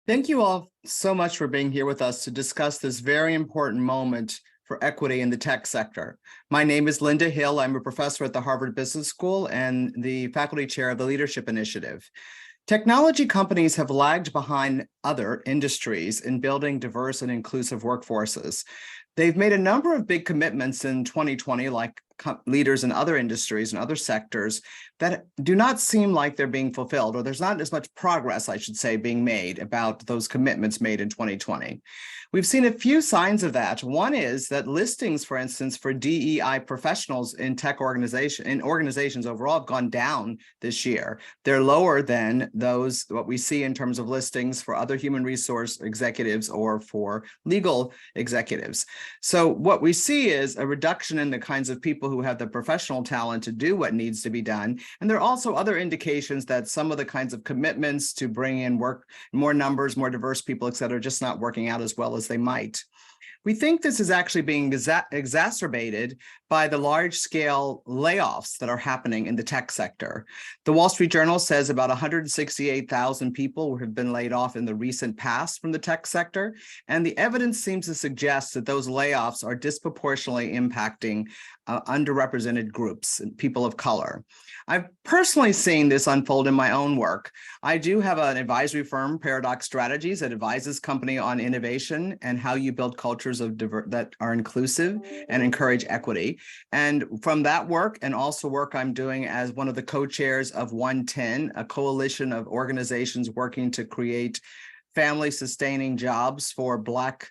Thank you all so much for being here with us to discuss this very important moment for equity in the tech sector. My name is Linda Hill. I'm a professor at the Harvard Business School and the faculty chair of the Leadership Initiative. Technology companies have lagged behind other industries in building diverse and inclusive workforces. They've made a number of big commitments in 2020, like leaders in other industries and other sectors, that do not seem like they're being fulfilled, or there's not as much progress, I should say, being made about those commitments made in 2020. We've seen a few signs of that. One is that listings, for instance, for DEI professionals in tech organizations overall have gone down this year. They're lower than those, what we see in terms of listings for other human resource executives or for legal executives. So what we see is a reduction in the kinds of people who have the professional talent to do what needs to be done. And there are also other indications that some of the kinds of commitments to bring in more numbers, more diverse people, et cetera, are just not working out as well as they might. We think this is actually being exacerbated by the large-scale layoffs that are happening in the tech sector. The Wall Street Journal says about 168,000 people have been laid off in the recent past from the tech sector, and the evidence seems to suggest that those layoffs are disproportionately impacting underrepresented groups and people of color. I've personally seen this unfold in my own work. I do have an advisory firm, Paradox Strategies, that advises company on innovation and how you build cultures that are inclusive and encourage equity. And from that work, and also work I'm doing as one of the co-chairs of 110, a coalition of organizations working to create family-sustaining jobs for Black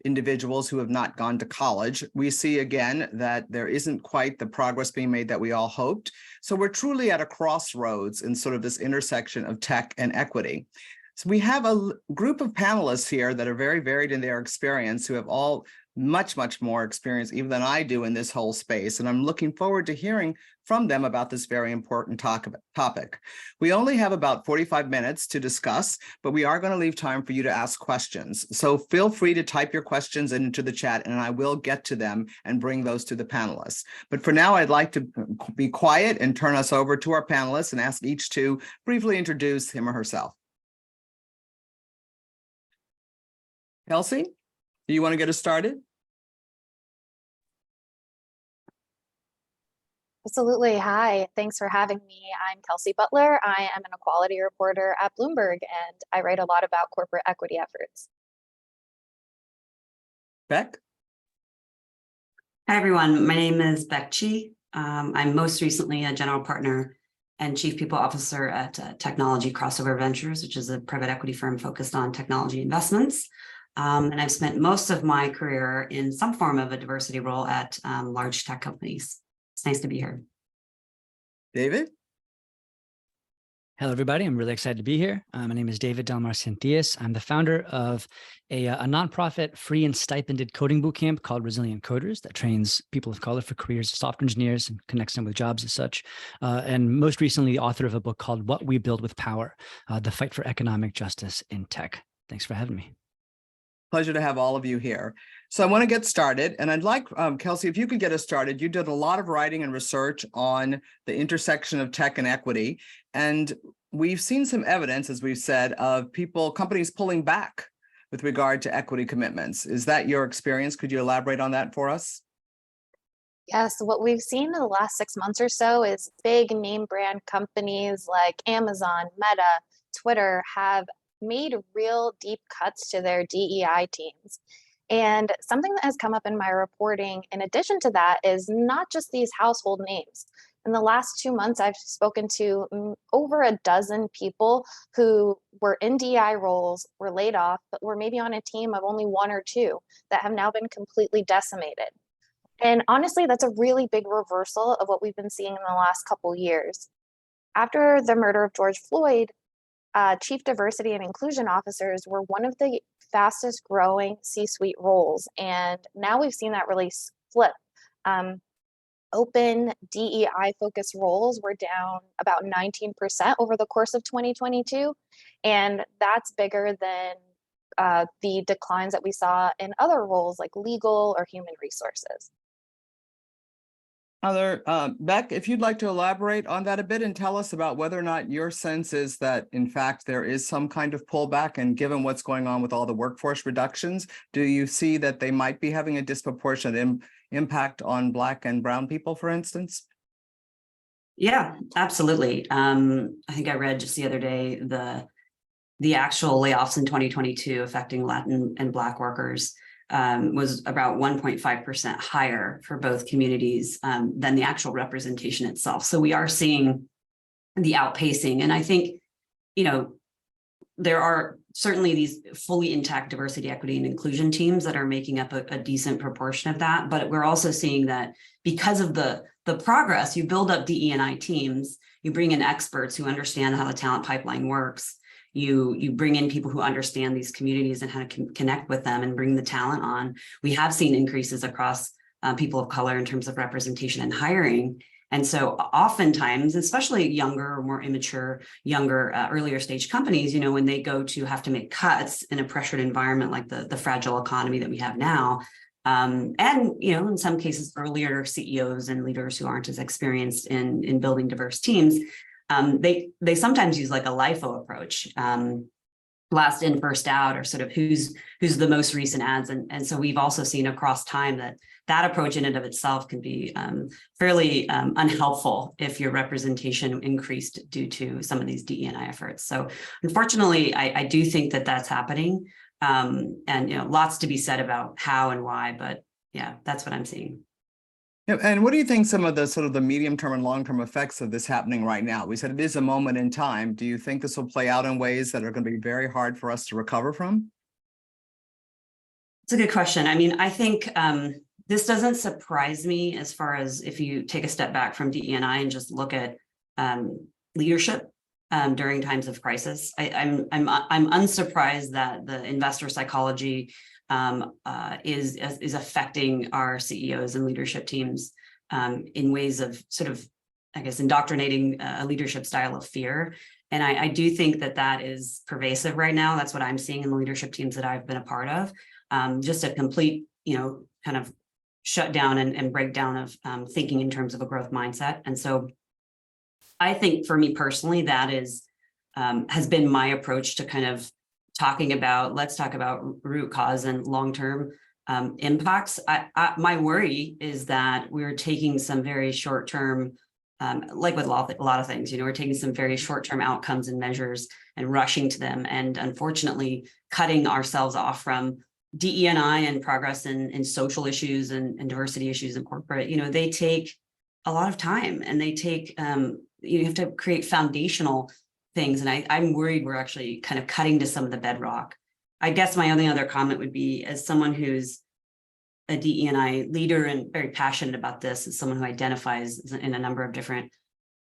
individuals who have not gone to college, we see again that there isn't quite the progress being made that we all hoped. So we're truly at a crossroads in sort of this intersection of tech and equity. So we have a group of panelists here that are very varied in their experience, who have all much more experience even than I do in this whole space. And I'm looking forward to hearing from them about this very important topic. We only have about 45 minutes to discuss, but we are going to leave time for you to ask questions. So feel free to type your questions into the chat, and I will get to them and bring those to the panelists. But for now, I'd like to be quiet and turn us over to our panelists and ask each to briefly introduce him or herself. Kelsey, do you want to get us started? Absolutely. Hi, thanks for having me. I'm Kelsey Butler. I am an equality reporter at Bloomberg, and I write a lot about corporate equity efforts. Beck? Hi, everyone. My name is Bek Chi. I'm most recently a general partner and chief people officer at Technology Crossover Ventures, which is a private equity firm focused on technology investments. And I've spent most of my career in some form of a diversity role at large tech companies. It's nice to be here. David? Hello, everybody. I'm really excited to be here. My name is David Delmar. I'm the founder of a nonprofit free and stipended coding bootcamp called Resilient Coders that trains people of color for careers as software engineers and connects them with jobs as such. And most recently, the author of a book called What We Build with Power, The Fight for Economic Justice in Tech. Thanks for having me. Pleasure to have all of you here. So I want to get started, and I'd like, Kelsey, if you could get us started. You did a lot of writing and research on the intersection of tech and equity, and we've seen some evidence, as we've said, of companies pulling back with regard to equity commitments. Is that your experience? Could you elaborate on that for us? Yes, what we've seen in the last 6 months or so is big name brand companies like Amazon, Meta, Twitter have made real deep cuts to their DEI teams. And something that has come up in my reporting, in addition to that, is not just these household names. In the last 2 months, I've spoken to over a dozen people who were in DEI roles, were laid off, but were maybe on a team of only 1 or 2 that have now been completely decimated. And honestly, that's a really big reversal of what we've been seeing in the last couple years. After the murder of George Floyd, chief diversity and inclusion officers were one of the fastest growing C-suite roles. And now we've seen that really flip. Open DEI focused roles were down about 19% over the course of 2022. And that's bigger than the declines that we saw in other roles like legal or human resources. Beck, if you'd like to elaborate on that a bit and tell us about whether or not your sense is that, in fact, there is some kind of pullback, and given what's going on with all the workforce reductions, do you see that they might be having a disproportionate impact on Black and Brown people, for instance? Yeah, absolutely. I think I read just the other day the actual layoffs in 2022 affecting Latin and Black workers was about 1.5% higher for both communities than the actual representation itself. So we are seeing the outpacing. And I think, there are certainly these fully intact diversity, equity, and inclusion teams that are making up a decent proportion of that. But we're also seeing that because of the progress, you build up DE&I teams, you bring in experts who understand how the talent pipeline works. You bring in people who understand these communities and how to connect with them and bring the talent on. We have seen increases across people of color in terms of representation and hiring. And so oftentimes, especially younger or more immature, earlier stage companies, when they go to have to make cuts in a pressured environment like the fragile economy that we have now, and in some cases, earlier CEOs and leaders who aren't as experienced in building diverse teams, they sometimes use like a LIFO approach, last in, first out, or sort of who's the most recent ads. And so we've also seen across time that approach in and of itself can be fairly unhelpful if your representation increased due to some of these DE&I efforts. So unfortunately, I do think that that's happening, and lots to be said about how and why, but yeah, that's what I'm seeing. And what do you think some of the sort of the medium-term and long-term effects of this happening right now? We said it is a moment in time. Do you think this will play out in ways that are going to be very hard for us to recover from? It's a good question. I mean, I think this doesn't surprise me as far as if you take a step back from DE&I and just look at leadership during times of crisis. I'm unsurprised that the investor psychology is affecting our CEOs and leadership teams in ways of sort of, I guess, indoctrinating a leadership style of fear. And I do think that is pervasive right now. That's what I'm seeing in the leadership teams that I've been a part of. Just a complete, kind of shutdown and breakdown of thinking in terms of a growth mindset. And so I think for me personally, that has been my approach to kind of let's talk about root cause and long-term impacts. My worry is that we're taking some very short-term, like with a lot of things, we're taking some very short-term outcomes and measures and rushing to them, and unfortunately cutting ourselves off from DE&I and progress in social issues and diversity issues in corporate. They take a lot of time, and they take, you have to create foundational things. And I'm worried we're actually kind of cutting to some of the bedrock. I guess my only other comment would be, as someone who's a DE&I leader and very passionate about this, as someone who identifies in a number of different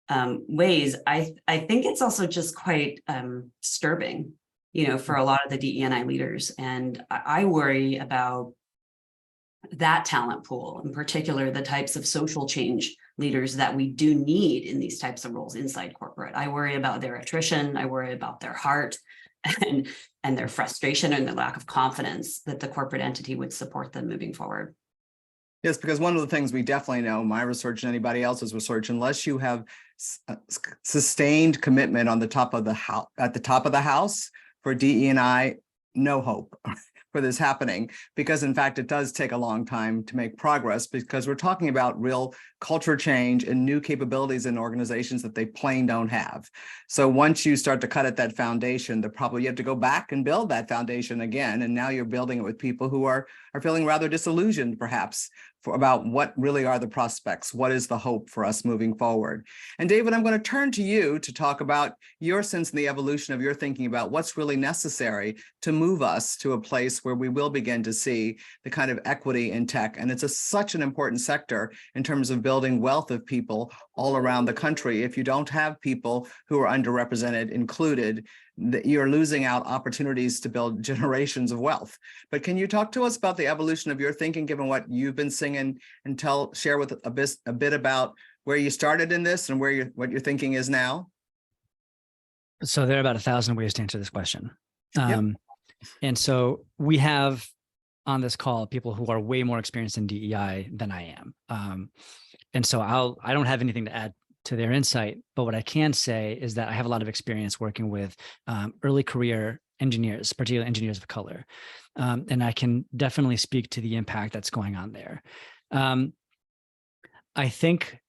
ways, I think it's also just quite disturbing, for a lot of the DE&I leaders. And I worry about that talent pool, in particular, the types of social change leaders that we do need in these types of roles inside corporate. I worry about their attrition. I worry about their heart and their frustration and their lack of confidence that the corporate entity would support them moving forward. Yes, because one of the things we definitely know, my research and anybody else's research, unless you have sustained commitment on the top of the house, at the top of the house for DE&I, no hope for this happening, because in fact, it does take a long time to make progress, because we're talking about real culture change and new capabilities in organizations that they plain don't have. So once you start to cut at that foundation, you have to go back and build that foundation again. And now you're building it with people who are feeling rather disillusioned, perhaps, about what really are the prospects, what is the hope for us moving forward. And David, I'm going to turn to you to talk about your sense in the evolution of your thinking about what's really necessary to move us to a place where we will begin to see the kind of equity in tech. And it's such an important sector in terms of building wealth of people all around the country. If you don't have people who are underrepresented included, you're losing out opportunities to build generations of wealth. But can you talk to us about the evolution of your thinking, given what you've been singing, and share with a bit about where you started in this and what your thinking is now? So there are about 1,000 ways to answer this question. Yep. And so we have on this call people who are way more experienced in DEI than I am. And so I don't have anything to add to their insight, but what I can say is that I have a lot of experience working with early career engineers, particularly engineers of color. And I can definitely speak to the impact that's going on there. I think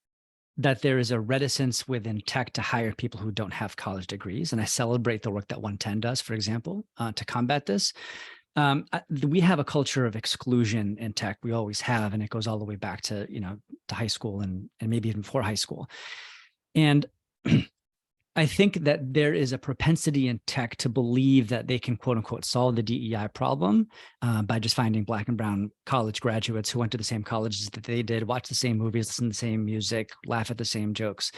that there is a reticence within tech to hire people who don't have college degrees. And I celebrate the work that 110 does, for example, to combat this. We have a culture of exclusion in tech. We always have, and it goes all the way back to, to high school and maybe even before high school. And I think that there is a propensity in tech to believe that they can, quote unquote, solve the DEI problem by just finding Black and brown college graduates who went to the same colleges that they did, watch the same movies, listen to the same music, laugh at the same jokes.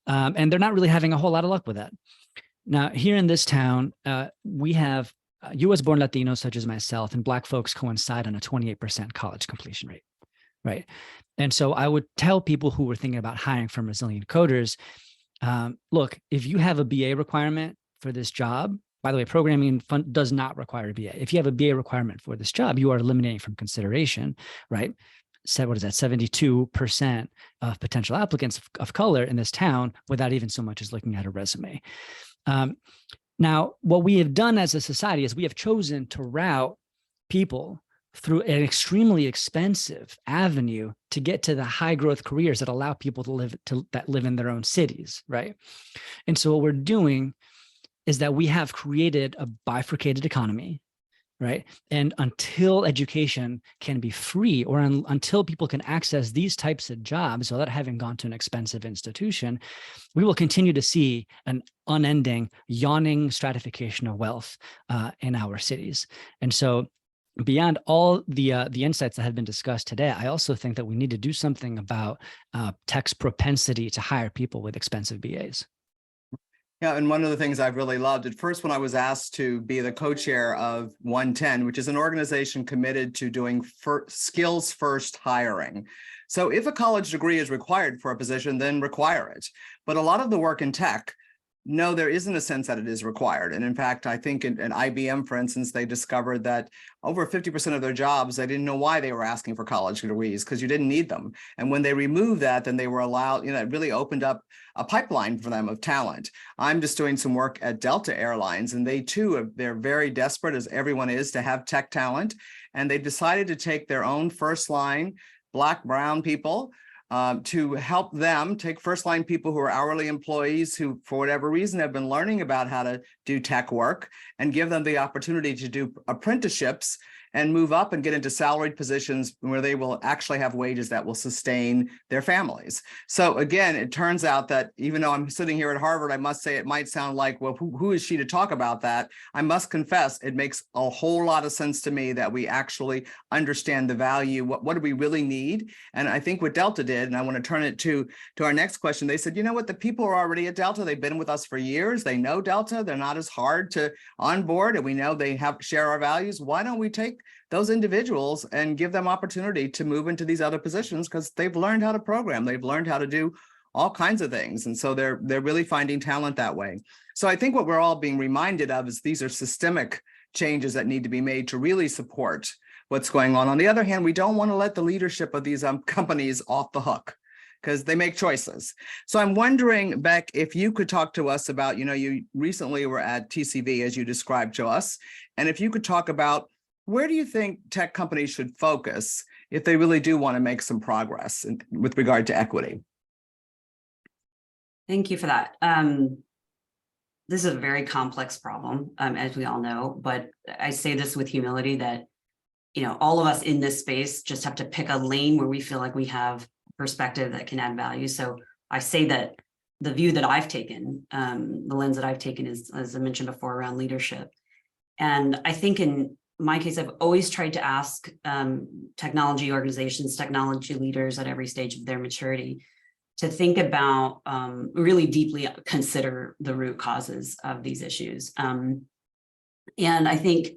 And they're not really having a whole lot of luck with that. Now, here in this town, we have US-born Latinos such as myself, and Black folks coincide on a 28% college completion rate, right? And so I would tell people who were thinking about hiring from resilient coders, look, if you have a BA requirement for this job, by the way, programming does not require a BA. If you have a BA requirement for this job, you are eliminating from consideration, right? What is that? 72% of potential applicants of color in this town without even so much as looking at a resume. Now, what we have done as a society is we have chosen to route people through an extremely expensive avenue to get to the high growth careers that allow people that live in their own cities, right? And so what we're doing is that we have created a bifurcated economy, right? And until education can be free, or until people can access these types of jobs without having gone to an expensive institution, we will continue to see an unending, yawning stratification of wealth in our cities. And so beyond all the insights that have been discussed today, I also think that we need to do something about tech's propensity to hire people with expensive BAs. Yeah, and one of the things I've really loved, at first when I was asked to be the co-chair of 110, which is an organization committed to doing skills first hiring. So if a college degree is required for a position, then require it. But a lot of the work in tech, no, there isn't a sense that it is required. And in fact, I think in IBM, for instance, they discovered that over 50% of their jobs, they didn't know why they were asking for college degrees, because you didn't need them. And when they removed that, then they were allowed, it really opened up a pipeline for them of talent. I'm just doing some work at Delta Airlines, and they too, they're very desperate, as everyone is, to have tech talent. And they decided to take their own first line, Black, brown people, to help them take first line people who are hourly employees who, for whatever reason, have been learning about how to do tech work, and give them the opportunity to do apprenticeships and move up and get into salaried positions where they will actually have wages that will sustain their families. So again, it turns out that even though I'm sitting here at Harvard, I must say it might sound like, well, who is she to talk about that? I must confess, it makes a whole lot of sense to me that we actually understand the value. What do we really need? And I think what Delta did, and I want to turn it to our next question, they said, you know what, the people are already at Delta. They've been with us for years. They know Delta. They're not as hard to onboard, and we know they share our values. Why don't we take those individuals and give them opportunity to move into these other positions, because they've learned how to program, they've learned how to do all kinds of things. And so they're really finding talent that way. So I think what we're all being reminded of is these are systemic changes that need to be made to really support what's going on. On the other hand, we don't want to let the leadership of these companies off the hook, because they make choices. So I'm wondering, Beck, if you could talk to us about, you recently were at TCV, as you described to us, and if you could talk about, where do you think tech companies should focus if they really do want to make some progress with regard to equity? Thank you for that. This is a very complex problem, as we all know, but I say this with humility that, all of us in this space just have to pick a lane where we feel like we have perspective that can add value. So I say that the view that I've taken, the lens that I've taken is, as I mentioned before, around leadership. And I think in my case, I've always tried to ask technology organizations, technology leaders at every stage of their maturity to think about, really deeply consider the root causes of these issues. And I think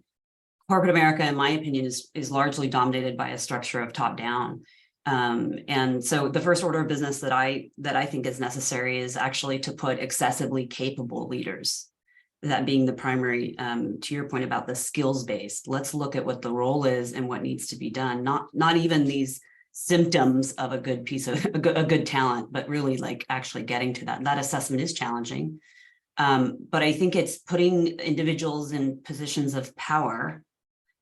corporate America, in my opinion, is largely dominated by a structure of top down. And so the first order of business that I think is necessary is actually to put excessively capable leaders, that being the primary, to your point about the skills based. Let's look at what the role is and what needs to be done, not even these symptoms of a good piece of a good talent, but really like actually getting to that. That assessment is challenging. But I think it's putting individuals in positions of power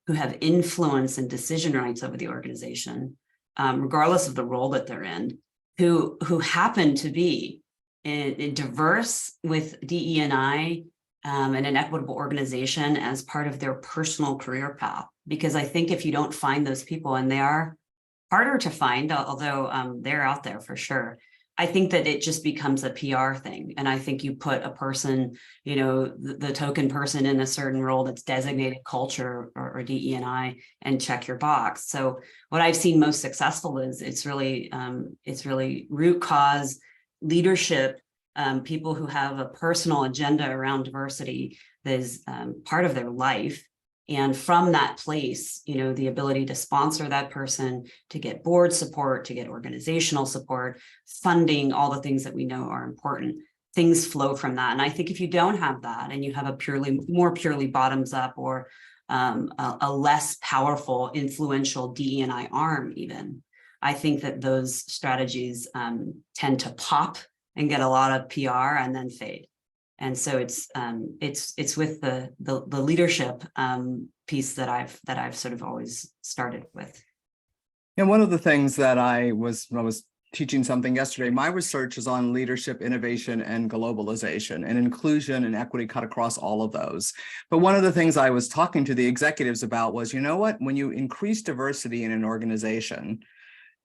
who have influence and decision rights over the organization, regardless of the role that they're in, who happen to be in diverse with DE&I and an equitable organization as part of their personal career path. Because I think if you don't find those people, and they are harder to find, although they're out there for sure, I think that it just becomes a PR thing. And I think you put a person, you know, the token person in a certain role that's designated culture or DE&I, and check your box. So what I've seen most successful is it's really root cause leadership, people who have a personal agenda around diversity that is part of their life. And from that place, you know, the ability to sponsor that person, to get board support, to get organizational support, funding, all the things that we know are important, things flow from that. And I think if you don't have that, and you have a more purely bottoms up, or a less powerful, influential DE&I arm even, I think that those strategies tend to pop and get a lot of PR and then fade. And so it's with the leadership piece that I've sort of always started with. And one of the things that I was teaching something yesterday, my research is on leadership, innovation, and globalization, and inclusion and equity cut across all of those. But one of the things I was talking to the executives about was, you know what, when you increase diversity in an organization,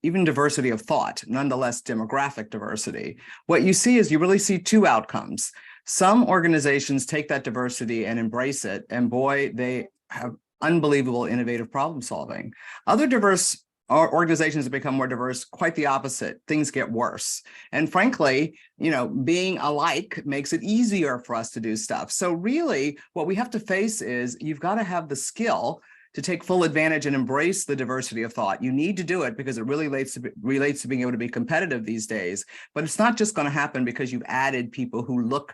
even diversity of thought, nonetheless demographic diversity, what you see is you really see two outcomes. Some organizations take that diversity and embrace it, and boy, they have unbelievable innovative problem solving. Other diverse organizations that become more diverse, quite the opposite. Things get worse. And frankly, you know, being alike makes it easier for us to do stuff. So really, what we have to face is you've got to have the skill to take full advantage and embrace the diversity of thought. You need to do it because it really relates to being able to be competitive these days. But it's not just going to happen because you've added people who look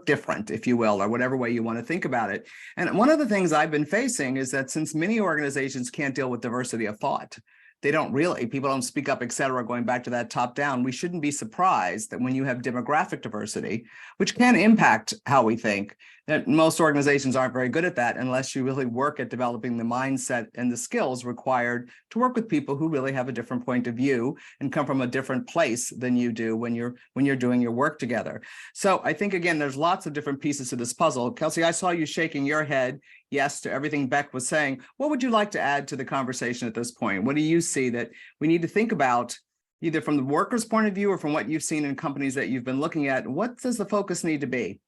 different, if you will, or whatever way you want to think about it. And one of the things I've been facing is that since many organizations can't deal with diversity of thought, people don't speak up, et cetera, going back to that top down, we shouldn't be surprised that when you have demographic diversity, which can impact how we think, that most organizations aren't very good at that unless you really work at developing the mindset and the skills required to work with people who really have a different point of view and come from a different place than you do when you're doing your work together. So I think, again, there's lots of different pieces to this puzzle. Kelsey, I saw you shaking your head yes to everything Beck was saying. What would you like to add to the conversation at this point? What do you see that we need to think about, either from the worker's point of view or from what you've seen in companies that you've been looking at? What does the focus need to be?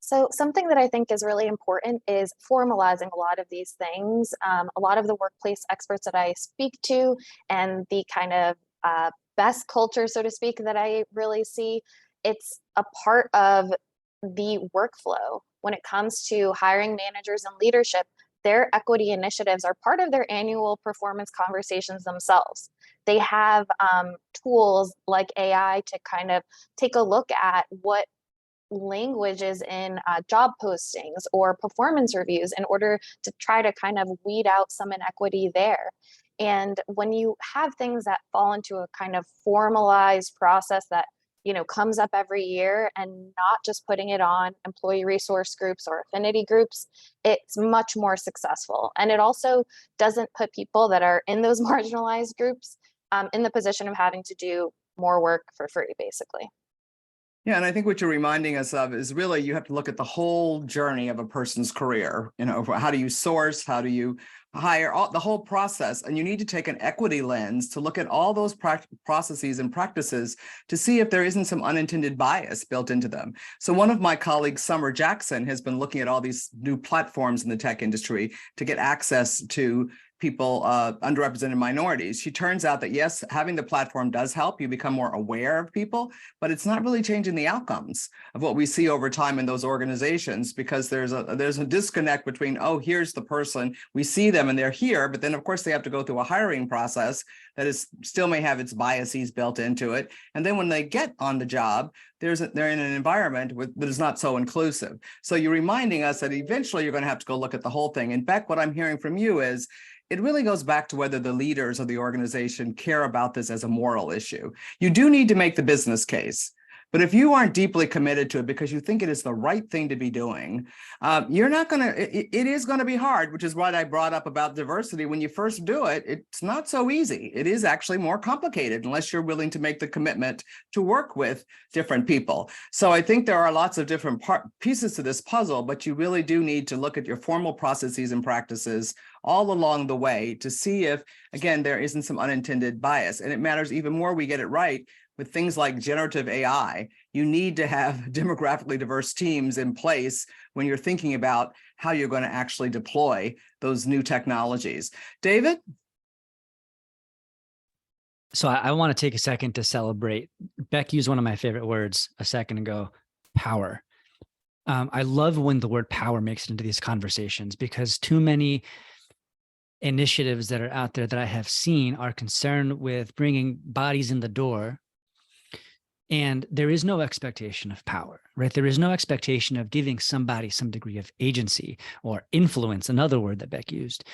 So something that I think is really important is formalizing a lot of these things. A lot of the workplace experts that I speak to, and the kind of best culture, so to speak, that I really see, it's a part of the workflow when it comes to hiring managers and leadership. Their equity initiatives are part of their annual performance conversations themselves. They have tools like AI to kind of take a look at what languages in job postings or performance reviews in order to try to kind of weed out some inequity there. And when you have things that fall into a kind of formalized process that, you know, comes up every year, and not just putting it on employee resource groups or affinity groups, it's much more successful. And it also doesn't put people that are in those marginalized groups in the position of having to do more work for free, basically. Yeah, and I think what you're reminding us of is really you have to look at the whole journey of a person's career. You know, how do you source? How do you hire? The whole process. And you need to take an equity lens to look at all those processes and practices to see if there isn't some unintended bias built into them. So one of my colleagues, Summer Jackson, has been looking at all these new platforms in the tech industry to get access to people, underrepresented minorities. She turns out that yes, having the platform does help you become more aware of people, but it's not really changing the outcomes of what we see over time in those organizations, because there's a disconnect between, oh, here's the person, we see them and they're here, but then of course they have to go through a hiring process that is still may have its biases built into it. And then when they get on the job, they're in an environment that is not so inclusive. So you're reminding us that eventually you're going to have to go look at the whole thing. And Beck, what I'm hearing from you is it really goes back to whether the leaders of the organization care about this as a moral issue. You do need to make the business case. But if you aren't deeply committed to it because you think it is the right thing to be doing, you're not going to, it is going to be hard, which is what I brought up about diversity. When you first do it, it's not so easy. It is actually more complicated unless you're willing to make the commitment to work with different people. So I think there are lots of different pieces to this puzzle, but you really do need to look at your formal processes and practices all along the way to see if, again, there isn't some unintended bias. And it matters even more we get it right with things like generative AI. You need to have demographically diverse teams in place when you're thinking about how you're going to actually deploy those new technologies. David? So I want to take a second to celebrate. Beck used one of my favorite words a second ago, power. I love when the word power makes it into these conversations because too many initiatives that are out there that I have seen are concerned with bringing bodies in the door. And there is no expectation of power, right? There is no expectation of giving somebody some degree of agency or influence, another word that Beck used.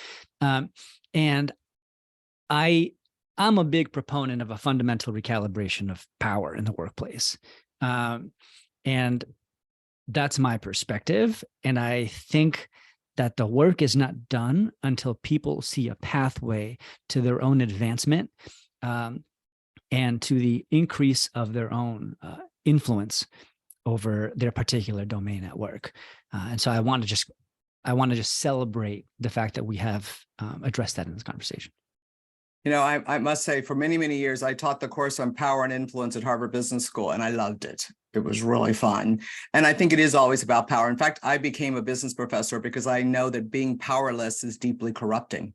And I'm a big proponent of a fundamental recalibration of power in the workplace. And that's my perspective. And I think that the work is not done until people see a pathway to their own advancement, and to the increase of their own influence over their particular domain at work. And so I want to just celebrate the fact that we have addressed that in this conversation. You know, I must say for many, many years, I taught the course on power and influence at Harvard Business School, and I loved it. It was really fun. And I think it is always about power. In fact, I became a business professor because I know that being powerless is deeply corrupting.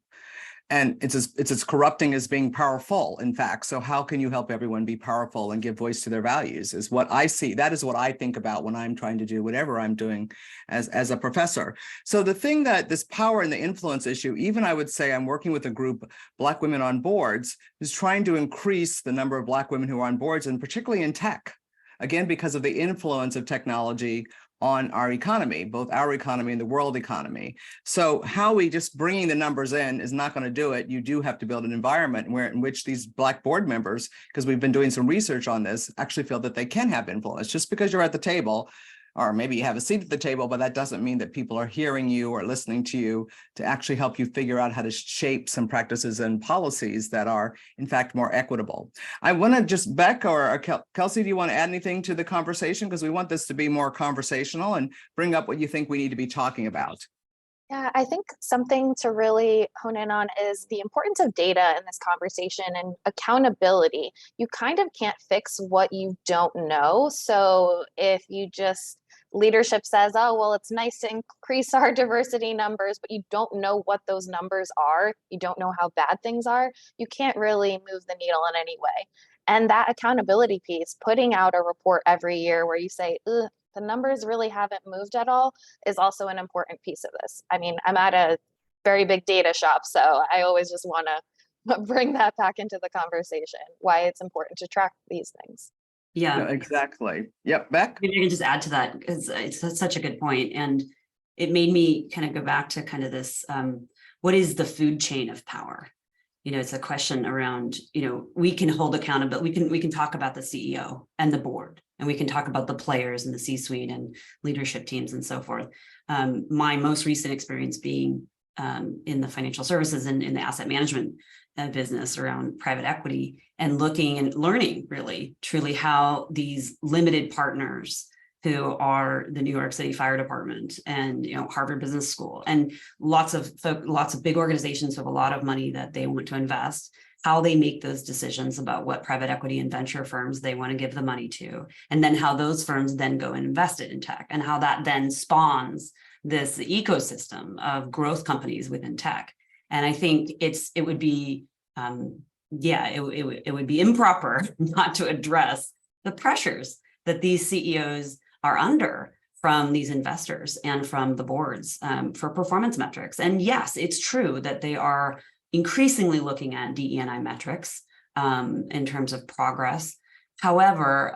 And it's as corrupting as being powerful, in fact. So how can you help everyone be powerful and give voice to their values is what I see. That is what I think about when I'm trying to do whatever I'm doing as a professor. So the thing that this power and the influence issue, even I would say I'm working with a group, Black Women on Boards, is trying to increase the number of Black women who are on boards, and particularly in tech, again, because of the influence of technology on our economy, both our economy and the world economy. So how we just bringing the numbers in is not going to do it. You do have to build an environment in which these Black board members, because we've been doing some research on this, actually feel that they can have influence. Just because you're at the table, or maybe you have a seat at the table, but that doesn't mean that people are hearing you or listening to you to actually help you figure out how to shape some practices and policies that are, in fact, more equitable. I want to just, Beck or Kelsey, do you want to add anything to the conversation? Because we want this to be more conversational and bring up what you think we need to be talking about. Yeah, I think something to really hone in on is the importance of data in this conversation and accountability. You kind of can't fix what you don't know. So if you just, leadership says, oh, well, it's nice to increase our diversity numbers, but you don't know what those numbers are, you don't know how bad things are, you can't really move the needle in any way. And that accountability piece, putting out a report every year where you say, the numbers really haven't moved at all, is also an important piece of this. I mean, I'm at a very big data shop, so I always just want to bring that back into the conversation, why it's important to track these things. Yeah, No, exactly. Yep, Beck? Maybe I can just add to that because it's such a good point. And it made me kind of go back to kind of this, what is the food chain of power? You know, it's a question around, you know, we can hold accountability. We can talk about the CEO and the board, and we can talk about the players and the C-suite and leadership teams and so forth. My most recent experience being in the financial services and in the asset management business around private equity, and looking and learning really truly how these limited partners who are the New York City Fire Department and, you know, Harvard Business School and lots of big organizations who have a lot of money that they want to invest, how they make those decisions about what private equity and venture firms they want to give the money to, and then how those firms then go and invest it in tech, and how that then spawns this ecosystem of growth companies within tech. And I think it would be improper not to address the pressures that these CEOs are under from these investors and from the boards for performance metrics. And yes, it's true that they are increasingly looking at DE&I metrics in terms of progress. However,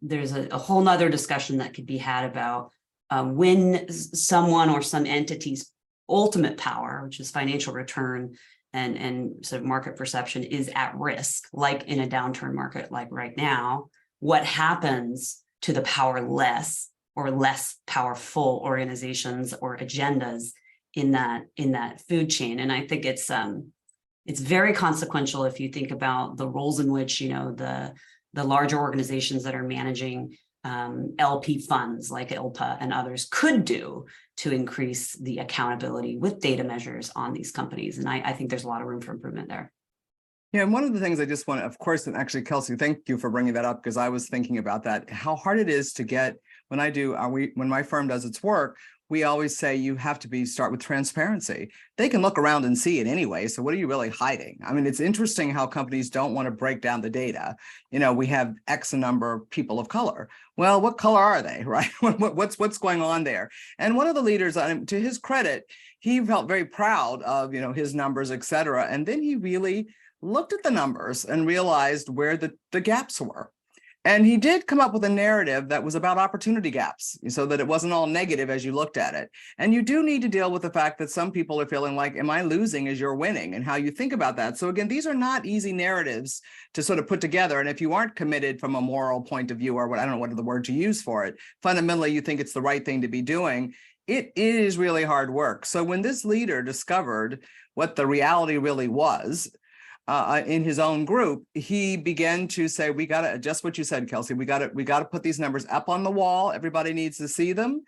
there's a whole nother discussion that could be had about when someone or some entity's ultimate power, which is financial return and sort of market perception, is at risk, like in a downturn market like right now. What happens to the powerless or less powerful organizations or agendas in that food chain? And I think it's very consequential if you think about the roles in which, the larger organizations that are managing LP funds like ILPA and others could do to increase the accountability with data measures on these companies. And I think there's a lot of room for improvement there. Yeah, and one of the things I just want to, of course, and actually, Kelsey, thank you for bringing that up, because I was thinking about that, how hard it is to get, when my firm does its work, we always say you have to start with transparency. They can look around and see it anyway. So what are you really hiding? I mean, it's interesting how companies don't want to break down the data. We have X number of people of color. Well, what color are they, right? What's going on there? And one of the leaders, to his credit, he felt very proud of, his numbers, et cetera. And then he really looked at the numbers and realized where the gaps were. And he did come up with a narrative that was about opportunity gaps, so that it wasn't all negative as you looked at it. And you do need to deal with the fact that some people are feeling like, am I losing as you're winning, and how you think about that. So again, these are not easy narratives to sort of put together. And if you aren't committed from a moral point of view, or I don't know what are the words you use for it, fundamentally, you think it's the right thing to be doing, it is really hard work. So when this leader discovered what the reality really was, in his own group, he began to say, we got to adjust what you said, Kelsey. We got to put these numbers up on the wall. Everybody needs to see them,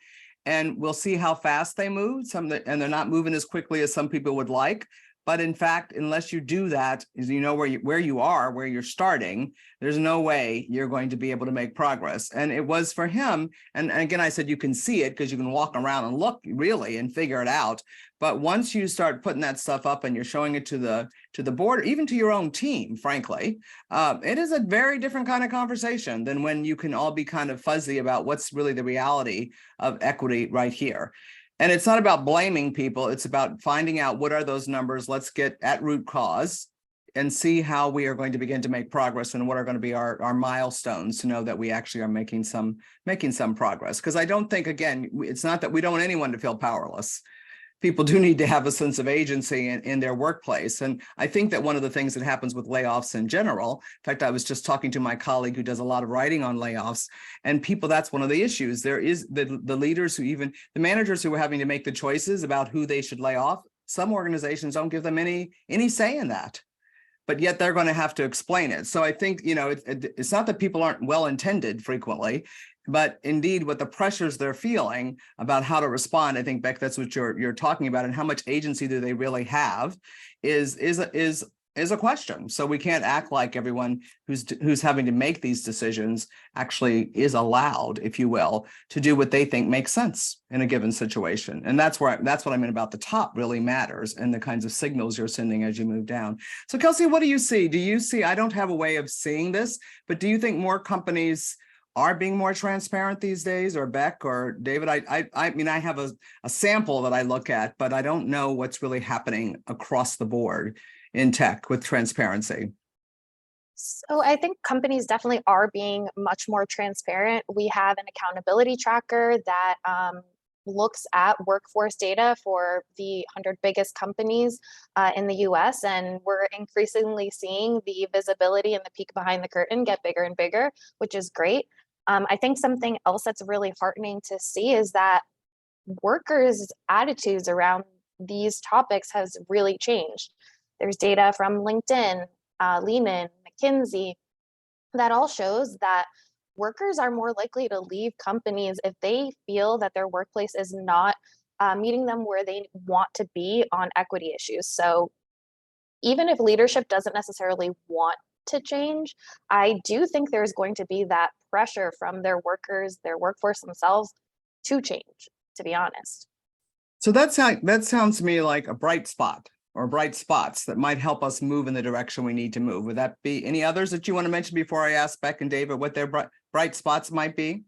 and we'll see how fast they move. And they're not moving as quickly as some people would like. But in fact, unless you do that, where you are, where you're starting, there's no way you're going to be able to make progress. And it was for him. And again, I said, you can see it because you can walk around and look really and figure it out. But once you start putting that stuff up and you're showing it to the board, or even to your own team, frankly, it is a very different kind of conversation than when you can all be kind of fuzzy about what's really the reality of equity right here. And it's not about blaming people. It's about finding out what are those numbers. Let's get at root cause and see how we are going to begin to make progress, and what are going to be our milestones to know that we actually are making some progress. Because I don't think, again, it's not that we don't want anyone to feel powerless. People do need to have a sense of agency in their workplace. And I think that one of the things that happens with layoffs in general, in fact, I was just talking to my colleague who does a lot of writing on layoffs, and people, that's one of the issues. There is the leaders the managers who are having to make the choices about who they should lay off. Some organizations don't give them any say in that, but yet they're going to have to explain it. So I think, it's not that people aren't well-intended frequently, but indeed, what the pressures they're feeling about how to respond, I think, Beck, that's what you're talking about, and how much agency do they really have is a question. So we can't act like everyone who's having to make these decisions actually is allowed, if you will, to do what they think makes sense in a given situation. And that's what I mean about the top really matters, and the kinds of signals you're sending as you move down. So Kelsey, what do you see? I don't have a way of seeing this, but do you think more companies are being more transparent these days, or Beck or David? I mean, I have a sample that I look at, but I don't know what's really happening across the board in tech with transparency. So I think companies definitely are being much more transparent. We have an accountability tracker that looks at workforce data for the 100 biggest companies in the US, and we're increasingly seeing the visibility and the peek behind the curtain get bigger and bigger, which is great. I think something else that's really heartening to see is that workers' attitudes around these topics has really changed. There's data from LinkedIn, Lehman, McKinsey, that all shows that workers are more likely to leave companies if they feel that their workplace is not meeting them where they want to be on equity issues. So even if leadership doesn't necessarily want to change, I do think there's going to be that pressure from their workers, their workforce themselves, to change, to be honest. So that sounds to me like a bright spot, or bright spots that might help us move in the direction we need to move. Would that be any others that you want to mention before I ask Beck and David what their bright spots might be?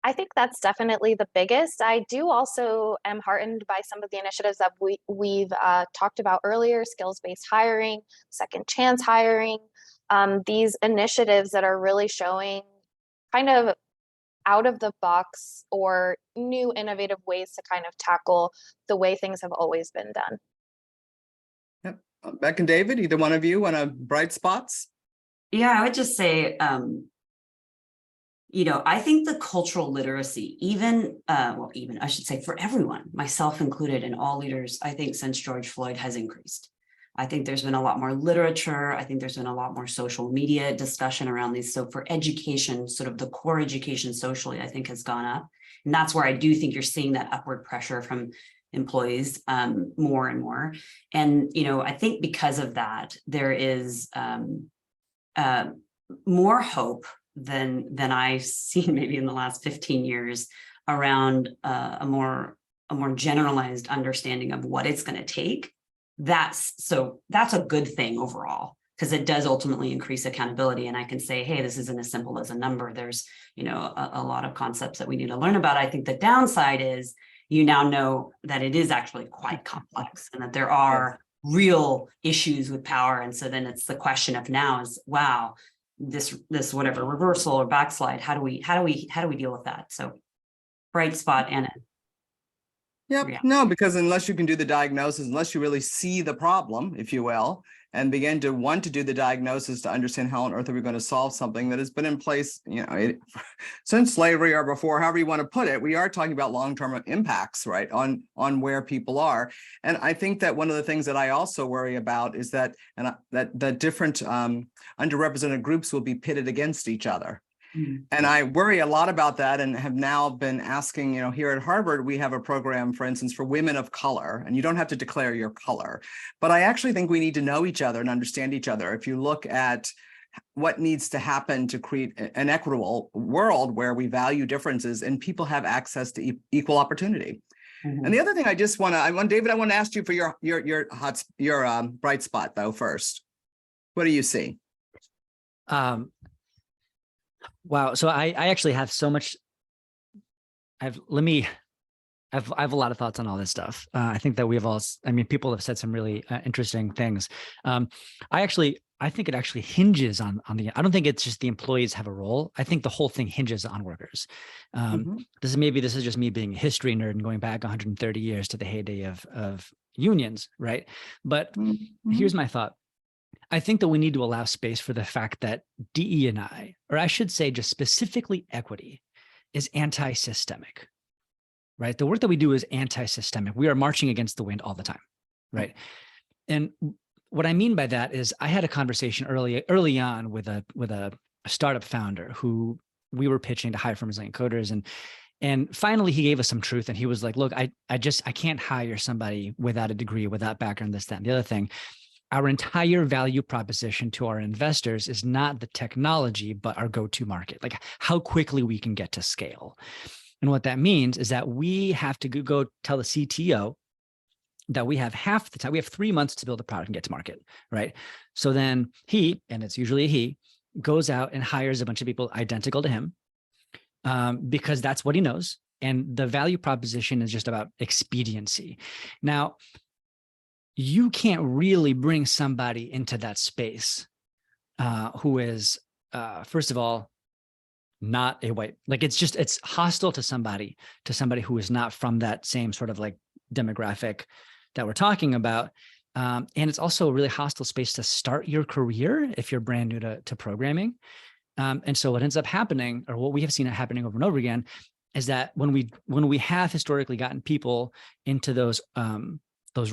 I think that's definitely the biggest. I do also am heartened by some of the initiatives that we've talked about earlier: skills-based hiring, second chance hiring. these initiatives that are really showing kind of out of the box or new innovative ways to kind of tackle the way things have always been done. Yep. Beck and David, either one of you want to bright spots? Yeah, I would just say, I think the cultural literacy, even I should say for everyone, myself included, and all leaders, I think since George Floyd has increased. I think there's been a lot more literature. I think there's been a lot more social media discussion around these. So for education, sort of the core education socially, I think has gone up. And that's where I do think you're seeing that upward pressure from employees more and more. And, I think because of that, there is more hope than I've seen maybe in the last 15 years around a more generalized understanding of what it's going to take. That's a good thing overall, because it does ultimately increase accountability. And I can say, hey, this isn't as simple as a number. There's, a lot of concepts that we need to learn about. I think the downside is you now know that it is actually quite complex and that there are real issues with power. And so then it's the question of now is, wow, this whatever reversal or backslide, how do we deal with that? So bright spot and Yep. Yeah. No, because unless you can do the diagnosis, unless you really see the problem, if you will, and begin to want to do the diagnosis to understand how on earth are we going to solve something that has been in place, since slavery or before, however you want to put it, we are talking about long-term impacts, right, on where people are. And I think that one of the things that I also worry about is that that different underrepresented groups will be pitted against each other. And I worry a lot about that, and have now been asking, here at Harvard, we have a program, for instance, for women of color, and you don't have to declare your color, but I actually think we need to know each other and understand each other. If you look at what needs to happen to create an equitable world where we value differences and people have access to equal opportunity. And the other thing David, I want to ask you for your bright spot though first. What do you see? Wow. So I actually have so much. I have a lot of thoughts on all this stuff. I think that people have said some really interesting things. I think it actually hinges on I don't think it's just the employees have a role. I think the whole thing hinges on workers. This is just me being a history nerd and going back 130 years to the heyday of unions, right? But here's my thought. I think that we need to allow space for the fact that DE&I, or I should say just specifically equity, is anti-systemic, right? The work that we do is anti-systemic. We are marching against the wind all the time, right? And what I mean by that is I had a conversation early on with a startup founder who we were pitching to hire from Resilient Coders, and finally he gave us some truth, and he was like, look, I can't hire somebody without a degree, without background, this, that, and the other thing. Our entire value proposition to our investors is not the technology, but our go-to market, like how quickly we can get to scale. And what that means is that we have to go tell the CTO that we have half the time, we have 3 months to build a product and get to market, right? So then he, and it's usually he, goes out and hires a bunch of people identical to him because that's what he knows. And the value proposition is just about expediency. Now, you can't really bring somebody into that space who is, first of all, not a white, like it's hostile to somebody who is not from that same sort of like demographic that we're talking about. And it's also a really hostile space to start your career if you're brand new to programming. And so what ends up happening, or what we have seen it happening over and over again, is that when we have historically gotten people into those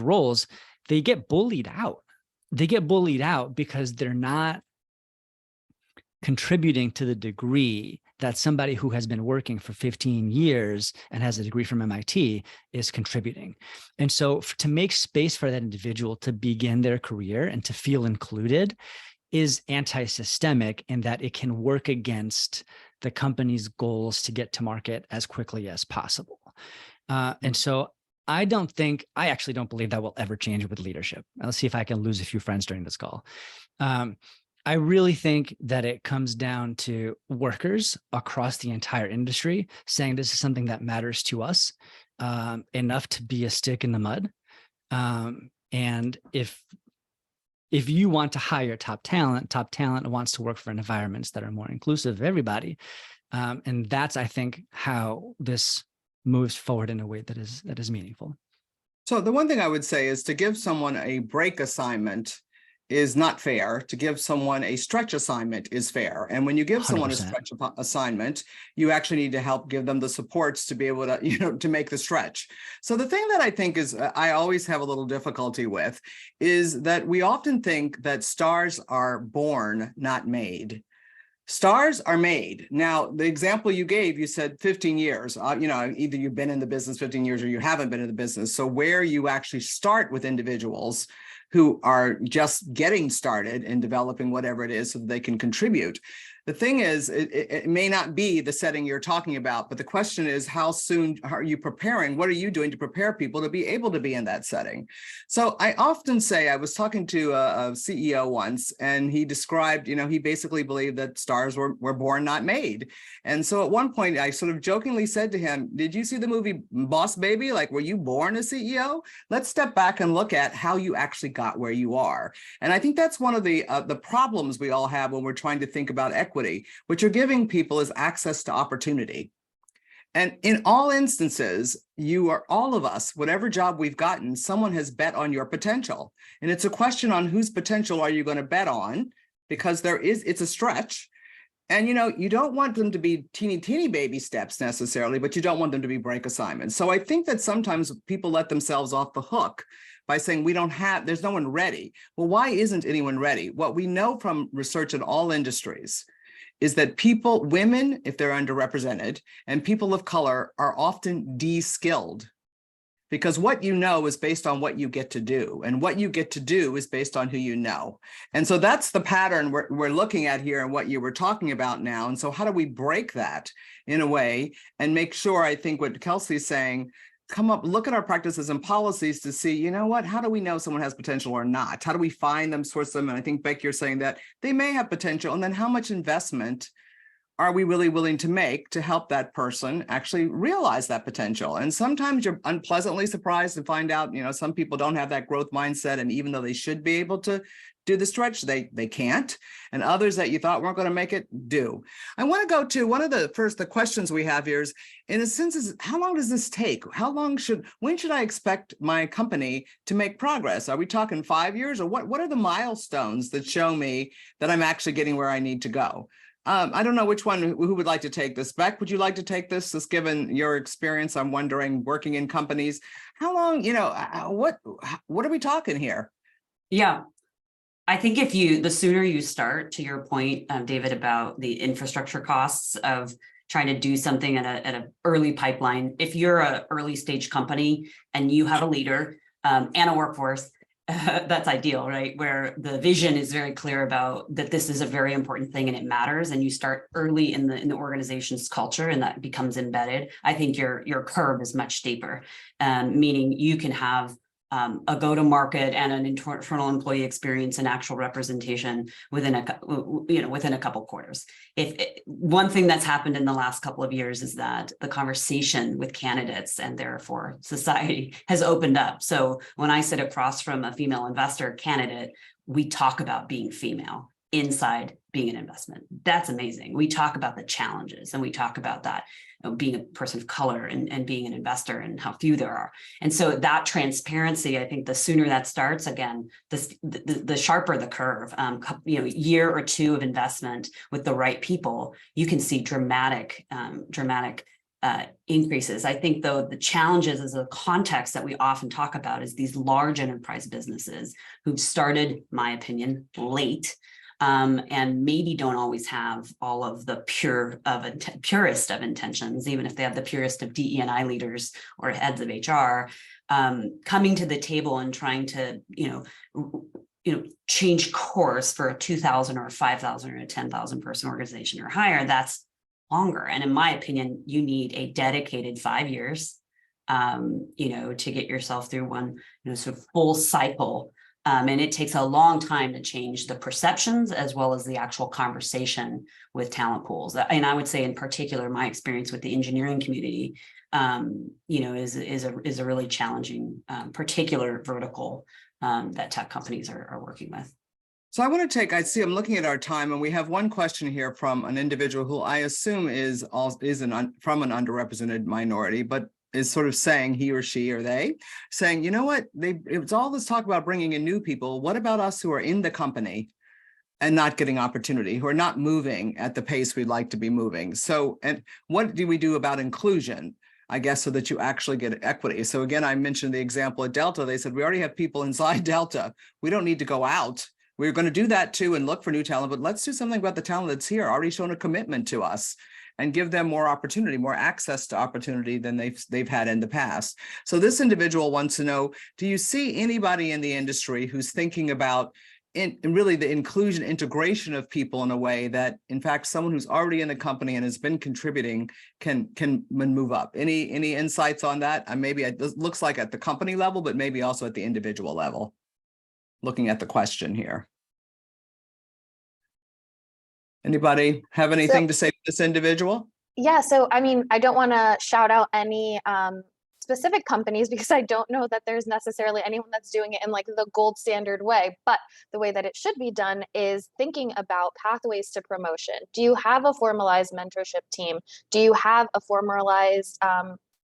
roles, they get bullied out. They get bullied out because they're not contributing to the degree that somebody who has been working for 15 years and has a degree from MIT is contributing. And so to make space for that individual to begin their career and to feel included is anti-systemic, in that it can work against the company's goals to get to market as quickly as possible. And so I actually don't believe that will ever change with leadership. Let's see if I can lose a few friends during this call. I really think that it comes down to workers across the entire industry saying this is something that matters to us enough to be a stick in the mud. And if if you want to hire top talent wants to work for environments that are more inclusive of everybody. And that's, I think, how this moves forward in a way that is meaningful. So the one thing I would say is to give someone a break assignment is not fair. To give someone a stretch assignment is fair. And when you give someone a 100%. stretch assignment, you actually need to help give them the supports to be able to, to make the stretch. So the thing that I think is I always have a little difficulty with is that we often think that stars are born, not made. Stars are made. Now, the example you gave, you said 15 years, either you've been in the business 15 years or you haven't been in the business. So where you actually start with individuals who are just getting started in developing whatever it is so that they can contribute. The thing is, it may not be the setting you're talking about, but the question is, how soon are you preparing? What are you doing to prepare people to be able to be in that setting? So I often say, I was talking to a CEO once, and he described, he basically believed that stars were born, not made. And so at one point, I sort of jokingly said to him, did you see the movie Boss Baby? Like, were you born a CEO? Let's step back and look at how you actually got where you are. And I think that's one of the problems we all have when we're trying to think about equity. What you're giving people is access to opportunity. And in all instances, all of us, whatever job we've gotten, someone has bet on your potential. And it's a question on whose potential are you going to bet on, because it's a stretch. And, you don't want them to be teeny baby steps necessarily, but you don't want them to be break assignments. So I think that sometimes people let themselves off the hook by saying there's no one ready. Well, why isn't anyone ready? What we know from research in all industries is that women, if they're underrepresented, and people of color are often de-skilled, because what you know is based on what you get to do, and what you get to do is based on who you know. And so that's the pattern we're looking at here and what you were talking about now. And so how do we break that in a way and make sure, I think what Kelsey's saying, look at our practices and policies to see, how do we know someone has potential or not? How do we find them, source them? And I think, Beck, you're saying that they may have potential. And then how much investment are we really willing to make to help that person actually realize that potential? And sometimes you're unpleasantly surprised to find out, some people don't have that growth mindset. And even though they should be able to do the stretch, they can't. And others that you thought weren't going to make it do. I want to go to one of the questions we have here is, in a sense, is how long does this take? When should I expect my company to make progress? Are we talking 5 years, or what are the milestones that show me that I'm actually getting where I need to go? I don't know who would like to take this. Beck, would you like to take this? Just given your experience, I'm wondering, working in companies, how long, what are we talking here? Yeah. I think the sooner you start, to your point, David, about the infrastructure costs of trying to do something at an early pipeline. If you're an early stage company and you have a leader and a workforce, that's ideal, right? Where the vision is very clear about that this is a very important thing and it matters, and you start early in the organization's culture and that becomes embedded. I think your curve is much steeper, meaning you can have a go-to-market and an internal employee experience and actual representation within a couple quarters. One thing that's happened in the last couple of years is that the conversation with candidates and therefore society has opened up. So when I sit across from a female investor candidate, we talk about being female inside being an investment. That's amazing. We talk about the challenges, and we talk about that, being a person of color and being an investor and how few there are. And so that transparency, I think the sooner that starts, again, the sharper the curve, year or two of investment with the right people, you can see dramatic increases. I think, though, the challenges as a context that we often talk about is these large enterprise businesses who've started, my opinion, late, and maybe don't always have all of the purest of intentions, even if they have the purest of DE&I leaders or heads of HR, coming to the table and trying to, change course for a 2,000 or a 5,000 or a 10,000 person organization or higher. That's longer. And in my opinion, you need a dedicated 5 years, to get yourself through one, sort of full cycle. And it takes a long time to change the perceptions as well as the actual conversation with talent pools. And I would say, in particular, my experience with the engineering community, is a really challenging particular vertical that tech companies are working with. So I want to take, I'm looking at our time, and we have one question here from an individual who I assume is from an underrepresented minority, but is sort of saying, he or she or they, saying, you know what, it's all this talk about bringing in new people. What about us who are in the company and not getting opportunity, who are not moving at the pace we'd like to be moving? So, and what do we do about inclusion, I guess, so that you actually get equity? So again, I mentioned the example at Delta. They said, we already have people inside Delta. We don't need to go out. We're going to do that too and look for new talent, but let's do something about the talent that's here, already shown a commitment to us, and give them more opportunity, more access to opportunity than they've had in the past. So this individual wants to know, do you see anybody in the industry who's thinking about really the inclusion, integration of people in a way that, in fact, someone who's already in the company and has been contributing can move up? Any insights on that? And maybe it looks like at the company level, but maybe also at the individual level, looking at the question here. Anybody have anything to say to this individual? Yeah, so I mean, I don't want to shout out any specific companies because I don't know that there's necessarily anyone that's doing it in like the gold standard way, but the way that it should be done is thinking about pathways to promotion. Do you have a formalized mentorship team? Do you have a formalized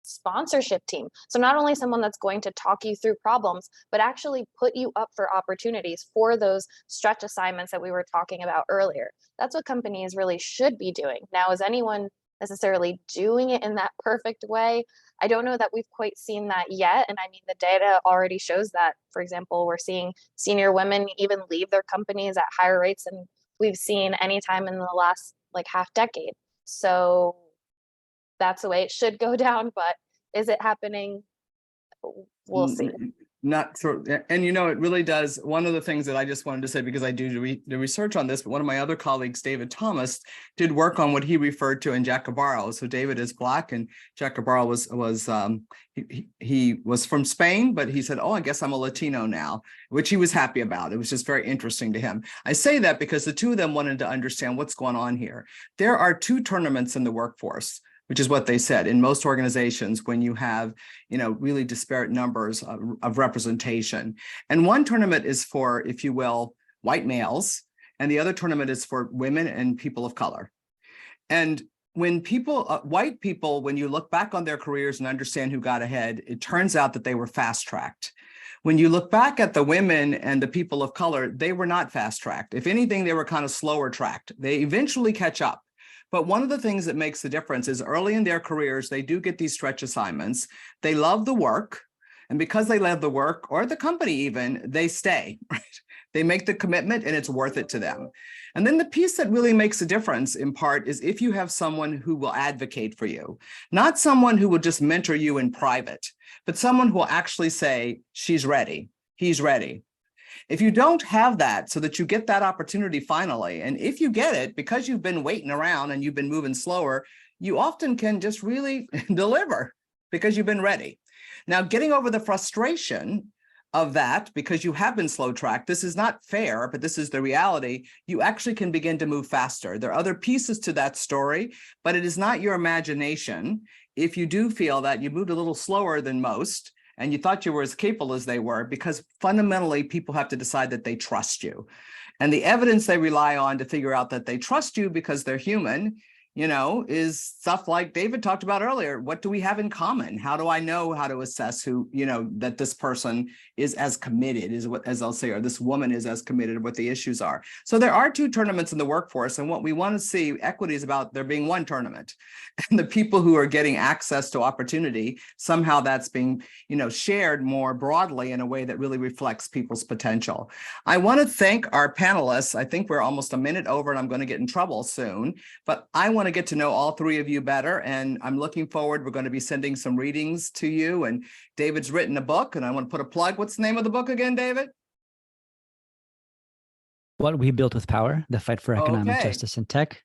sponsorship team? So not only someone that's going to talk you through problems, but actually put you up for opportunities for those stretch assignments that we were talking about earlier. That's what companies really should be doing. Now, is anyone necessarily doing it in that perfect way? I don't know that we've quite seen that yet. And I mean, the data already shows that. For example, we're seeing senior women even leave their companies at higher rates than we've seen anytime in the last like half decade. So that's the way it should go down, but is it happening? We'll see. Not through, and you know, it really does. One of the things that I just wanted to say, because I do the research on this, but one of my other colleagues, David Thomas, did work on what he referred to in Jack Cabarro. So David is Black, and Jack Cabarro he was from Spain, but he said, oh, I guess I'm a Latino now, which he was happy about. It was just very interesting to him. I say that because the two of them wanted to understand what's going on here. There are two tournaments in the workforce, which is what they said in most organizations when you have, you know, really disparate numbers of representation. And one tournament is for, if you will, white males, and the other tournament is for women and people of color. And when people, white people, when you look back on their careers and understand who got ahead, it turns out that they were fast-tracked. When you look back at the women and the people of color, they were not fast-tracked. If anything, they were kind of slower tracked. They eventually catch up. But one of the things that makes the difference is early in their careers, they do get these stretch assignments. They love the work. And because they love the work, or the company even, they stay, right? They make the commitment and it's worth it to them. And then the piece that really makes a difference in part is if you have someone who will advocate for you, not someone who will just mentor you in private, but someone who will actually say, she's ready, he's ready. If you don't have that, so that you get that opportunity finally, and if you get it, because you've been waiting around and you've been moving slower, you often can just really deliver because you've been ready. Now, getting over the frustration of that, because you have been slow tracked, this is not fair, but this is the reality, you actually can begin to move faster. There are other pieces to that story, but it is not your imagination. If you do feel that you moved a little slower than most, and you thought you were as capable as they were, because fundamentally people have to decide that they trust you. And the evidence they rely on to figure out that they trust you because they're human, you know, is stuff like David talked about earlier. What do we have in common? How do I know how to assess who, you know, that this person is as committed, is what, as I'll say, or this woman is as committed, what the issues are. So there are two tournaments in the workforce. And what we want to see, equity is about there being one tournament. And the people who are getting access to opportunity, somehow that's being, you know, shared more broadly in a way that really reflects people's potential. I want to thank our panelists. I think we're almost a minute over and I'm going to get in trouble soon, but I want to get to know all three of you better. And I'm looking forward. We're going to be sending some readings to you. And David's written a book, and I want to put a plug. What's the name of the book again, David? What We Built with Power, the fight for economic Okay. justice in tech.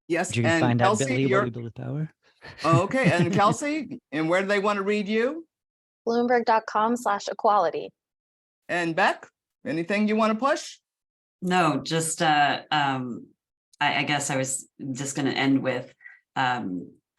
Yes, You can and find out Kelsey, What We Built with Power. okay, and Kelsey, and where do they want to read you? Bloomberg.com/equality. And Beck, anything you want to push? No, just I guess I was just going to end with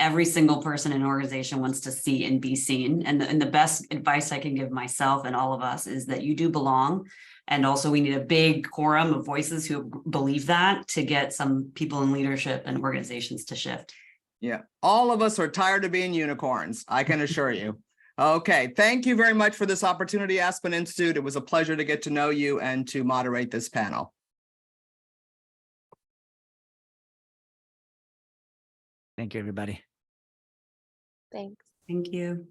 every single person in an organization wants to see and be seen. And the best advice I can give myself and all of us is that you do belong. And also we need a big quorum of voices who believe that to get some people in leadership and organizations to shift. Yeah, all of us are tired of being unicorns, I can assure you. Okay, thank you very much for this opportunity, Aspen Institute. It was a pleasure to get to know you and to moderate this panel. Thank you, everybody. Thanks. Thank you.